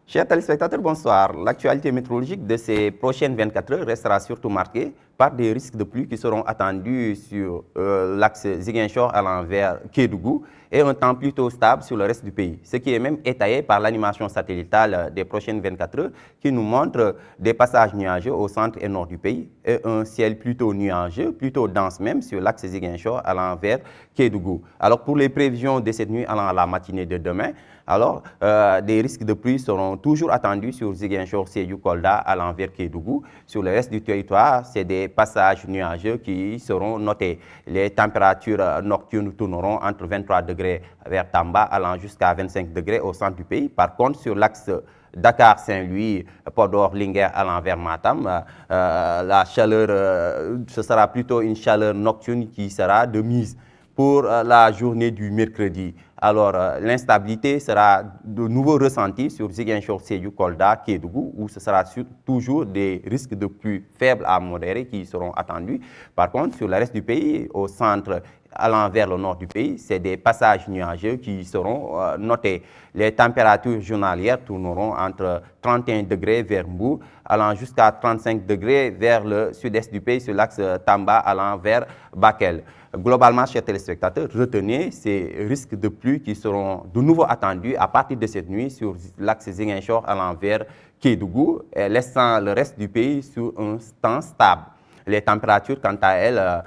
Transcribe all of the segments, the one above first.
Chers téléspectateurs, bonsoir. L'actualité météorologique de ces prochaines 24 heures restera surtout marquée par des risques de pluie qui seront attendus sur l'axe Ziguinchor allant vers Kédougou et un temps plutôt stable sur le reste du pays. Ce qui est même étayé par l'animation satellitale des prochaines 24 heures qui nous montre des passages nuageux au centre et nord du pays et un ciel plutôt nuageux, plutôt dense même sur l'axe Ziguinchor allant vers Kédougou. Alors pour les prévisions de cette nuit allant à la matinée de demain, des risques de pluie seront toujours attendus sur Ziguinchor, Sédhiou, Kolda, allant vers Kédougou. Sur le reste du territoire, c'est des passages nuageux qui seront notés. Les températures nocturnes tourneront entre 23 degrés vers Tamba, allant jusqu'à 25 degrés au centre du pays. Par contre, sur l'axe Dakar-Saint-Louis, Podor, Linguère, allant vers Matam, la chaleur, ce sera plutôt une chaleur nocturne qui sera de mise pour la journée du mercredi. Alors, l'instabilité sera de nouveau ressentie sur Ziguinchor, Sédhiou, Kolda, Kédougou, où ce sera toujours des risques de pluie faibles à modérés qui seront attendus. Par contre, sur le reste du pays, au centre, allant vers le nord du pays, c'est des passages nuageux qui seront notés. Les températures journalières tourneront entre 31 degrés vers Mbou, allant jusqu'à 35 degrés vers le sud-est du pays, sur l'axe Tamba, allant vers Bakel. Globalement, chers téléspectateurs, retenez ces risques de pluie qui seront de nouveau attendus à partir de cette nuit sur l'axe Ziguinchor allant vers Kédougou, laissant le reste du pays sur un temps stable. Les températures, quant à elles,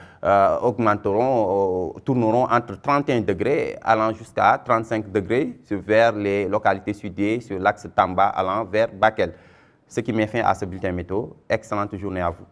tourneront entre 31 degrés allant jusqu'à 35 degrés vers les localités sudées sur l'axe Tamba allant vers Bakel. Ce qui met fin à ce bulletin météo. Excellente journée à vous.